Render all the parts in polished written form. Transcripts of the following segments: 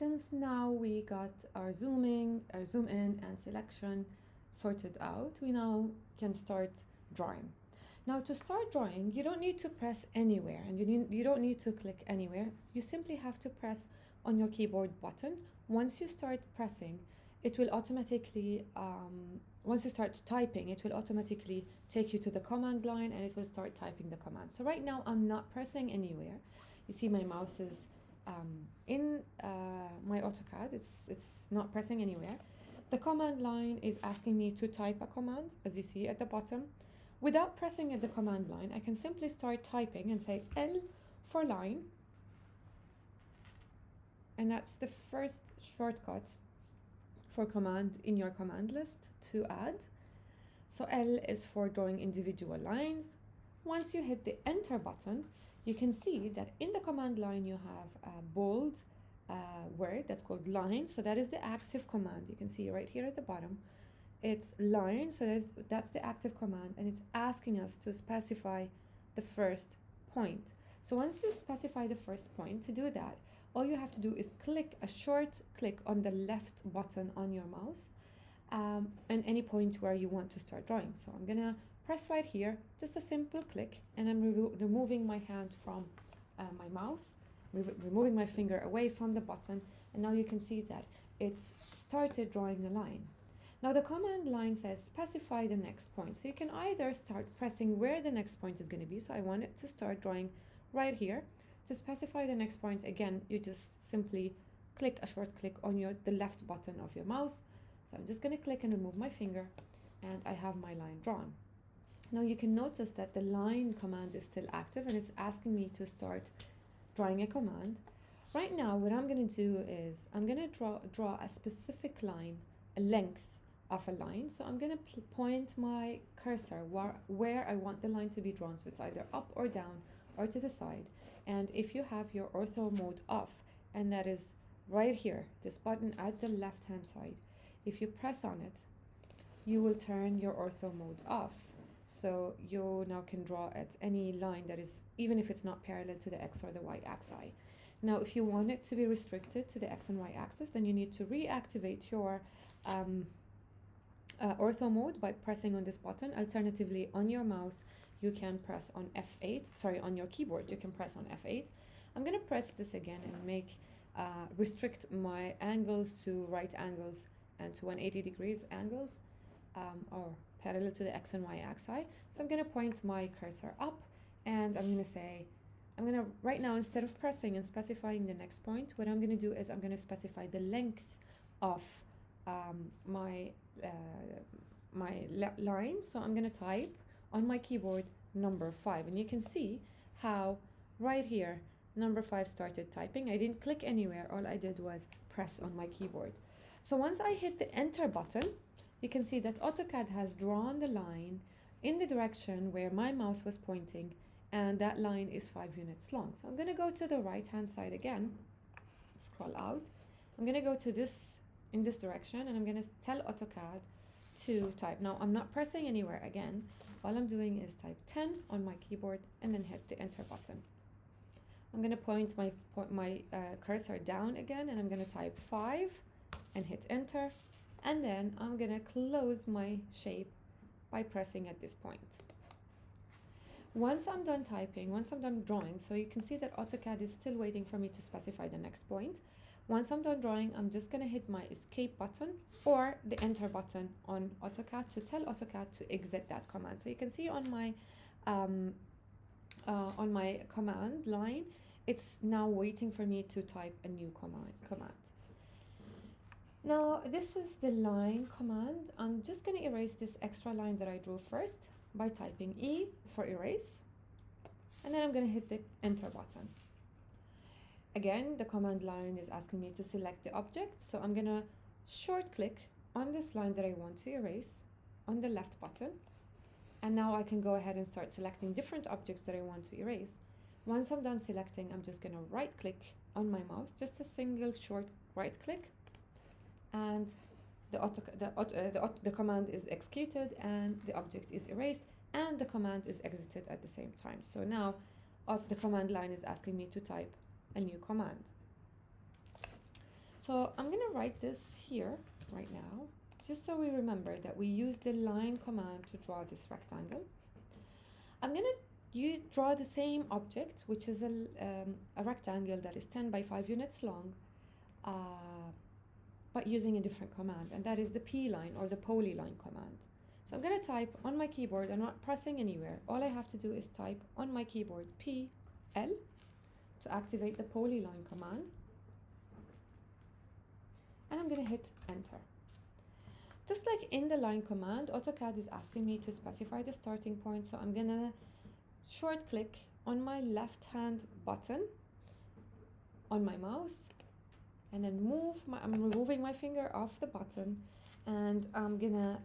since now we got our zoom in and selection sorted out, we now can start drawing. Now to start drawing, you don't need to press anywhere and you don't need to click anywhere. You simply have to press on your keyboard button. Once you start pressing, it will automatically, once you start typing, it will automatically take you to the command line and it will start typing the command. So right now I'm not pressing anywhere. You see my mouse is in my AutoCAD, it's not pressing anywhere. The command line is asking me to type a command, as you see at the bottom. Without pressing at the command line, I can simply start typing and say L for line. And that's the first shortcut for command in your command list to add. So L is for drawing individual lines. Once you hit the enter button, you can see that in the command line you have a bold word that's called line. So that is the active command. You can see right here at the bottom. It's line, so that's the active command, and it's asking us to specify the first point. So once you specify the first point, to do that, all you have to do is click a short click on the left button on your mouse and any point where you want to start drawing. So I'm gonna press right here, just a simple click, and I'm removing my hand from my mouse, removing my finger away from the button, and now you can see that it's started drawing a line. Now the command line says specify the next point. So you can either start pressing where the next point is going to be. So I want it to start drawing right here. To specify the next point, again, you just simply click a short click on the left button of your mouse. So I'm just going to click and remove my finger, and I have my line drawn. Now you can notice that the line command is still active and it's asking me to start drawing a command. Right now what I'm going to do is I'm going to draw a specific line, a length of a line. So I'm going to point my cursor where I want the line to be drawn. So it's either up or down or to the side. And if you have your ortho mode off, and that is right here, this button at the left hand side, if you press on it, you will turn your ortho mode off. So you now can draw at any line that is, even if it's not parallel to the X or the Y axis. Now, if you want it to be restricted to the X and Y axis, then you need to reactivate your ortho mode by pressing on this button. Alternatively, on your mouse, you can press on F8. Sorry, on your keyboard, you can press on F8. I'm going to press this again and make restrict my angles to right angles and to 180 degrees angles or parallel to the X and Y axis. So I'm going to point my cursor up and I'm going to say, right now, instead of pressing and specifying the next point, what I'm going to do is I'm going to specify the length of my line. So I'm going to type on my keyboard number 5, and you can see how right here number 5 started typing. I didn't click anywhere, all I did was press on my keyboard. So once I hit the enter button, you can see that AutoCAD has drawn the line in the direction where my mouse was pointing, and that line is 5 units long. So I'm going to go to the right hand side again, scroll out. I'm going to go to this in this direction, and I'm going to tell AutoCAD to type. Now I'm not pressing anywhere again. All I'm doing is type 10 on my keyboard and then hit the enter button. I'm going to point my cursor down again, and I'm going to type 5 and hit enter, and then I'm going to close my shape by pressing at this point. Once I'm done typing, once I'm done drawing, so you can see that AutoCAD is still waiting for me to specify the next point. Once I'm done drawing, I'm just going to hit my escape button or the enter button on AutoCAD to tell AutoCAD to exit that command. So you can see on my command line, it's now waiting for me to type a new command. Now this is the line command. I'm just going to erase this extra line that I drew first by typing E for erase, and then I'm going to hit the enter button. Again, the command line is asking me to select the object, so I'm going to short click on this line that I want to erase on the left button, and now I can go ahead and start selecting different objects that I want to erase. Once I'm done selecting, I'm just going to right click on my mouse, just a single short right click, and the command is executed and the object is erased and the command is exited at the same time. So now the command line is asking me to type a new command. So I'm gonna write this here right now, just so we remember that we use the line command to draw this rectangle. I'm gonna draw the same object, which is a rectangle that is 10 by 5 units long, but using a different command, and that is the P line or the polyline command. So I'm gonna type on my keyboard. I'm not pressing anywhere. All I have to do is type on my keyboard PL to activate the polyline command. And I'm gonna hit enter. Just like in the line command, AutoCAD is asking me to specify the starting point, so I'm gonna short click on my left hand button on my mouse and then I'm removing my finger off the button, and I'm gonna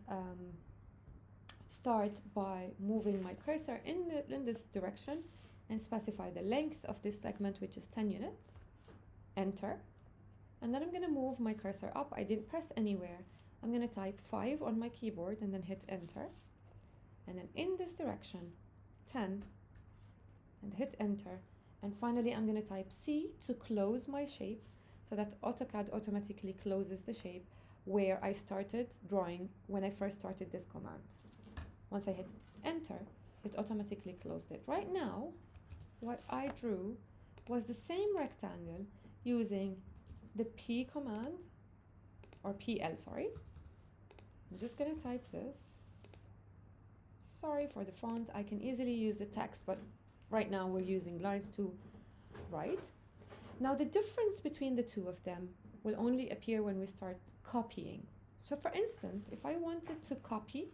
start by moving my cursor in this direction and specify the length of this segment, which is 10 units, enter. And then I'm gonna move my cursor up. I didn't press anywhere. I'm gonna type 5 on my keyboard and then hit enter. And then in this direction, 10, and hit enter. And finally, I'm gonna type C to close my shape so that AutoCAD automatically closes the shape where I started drawing when I first started this command. Once I hit enter, it automatically closed it. Right now, what I drew was the same rectangle using the P command, or PL, sorry. I'm just gonna type this. Sorry for the font, I can easily use the text, but right now we're using lines to write. Now the difference between the two of them will only appear when we start copying. So for instance, if I wanted to copy,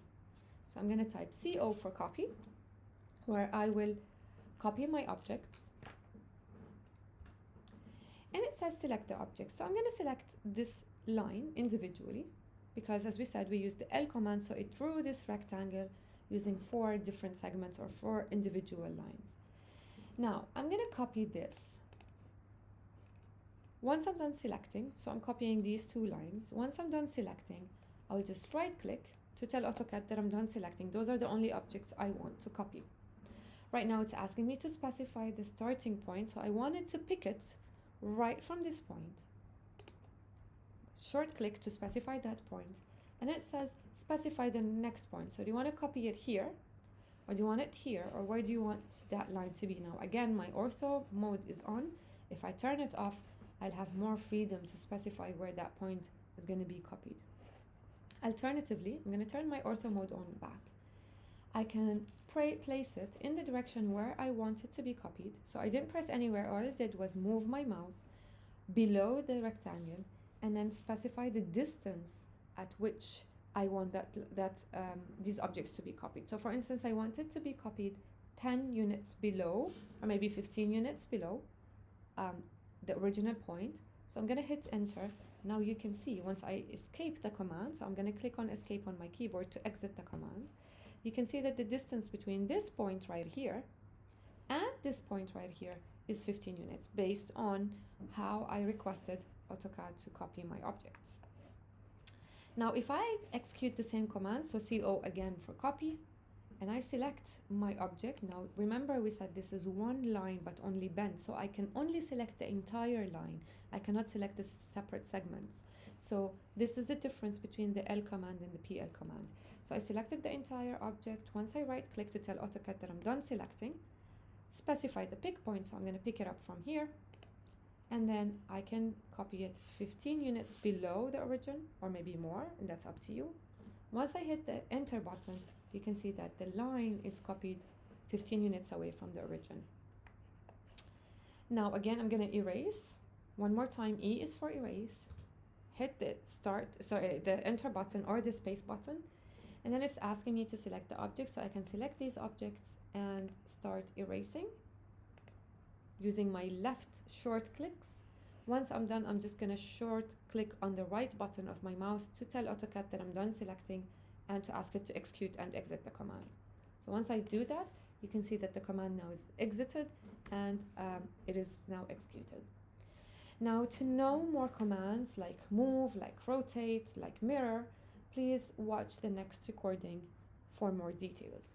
so I'm gonna type CO for copy, where I will copy my objects. And it says select the object. So I'm gonna select this line individually, because as we said, we used the L command, so it drew this rectangle using 4 different segments or 4 individual lines. Now I'm gonna copy this. Once I'm done selecting, so I'm copying these 2 lines. Once I'm done selecting, I'll just right click to tell AutoCAD that I'm done selecting. Those are the only objects I want to copy. Right now it's asking me to specify the starting point, so I wanted to pick it right from this point. Short click to specify that point, and it says specify the next point. So do you want to copy it here, or do you want it here, or where do you want that line to be? Now again, my ortho mode is on. If I turn it off, I'll have more freedom to specify where that point is going to be copied. Alternatively, I'm going to turn my ortho mode on back. I can place it in the direction where I want it to be copied. So I didn't press anywhere. All I did was move my mouse below the rectangle and then specify the distance at which I want these objects to be copied. So for instance, I want it to be copied 10 units below, or maybe 15 units below the original point. So I'm gonna hit enter. Now you can see once I escape the command, so I'm gonna click on escape on my keyboard to exit the command. You can see that the distance between this point right here and this point right here is 15 units based on how I requested AutoCAD to copy my objects. Now if I execute the same command, so CO again for copy, and I select my object. Now remember we said this is one line but only bent, so I can only select the entire line. I cannot select the separate segments. So this is the difference between the L command and the PL command. So I selected the entire object. Once I right click to tell AutoCAD that I'm done selecting, specify the pick point, so I'm going to pick it up from here, and then I can copy it 15 units below the origin, or maybe more, and that's up to you. Once I hit the enter button, you can see that the line is copied 15 units away from the origin. Now again, I'm going to erase. One more time, E is for erase. Hit the enter button or the space button, and then it's asking me to select the object, so I can select these objects and start erasing using my left short clicks. Once I'm done, I'm just gonna short click on the right button of my mouse to tell AutoCAD that I'm done selecting and to ask it to execute and exit the command. So once I do that, you can see that the command now is exited and it is now executed. Now to know more commands like move, like rotate, like mirror, please watch the next recording for more details.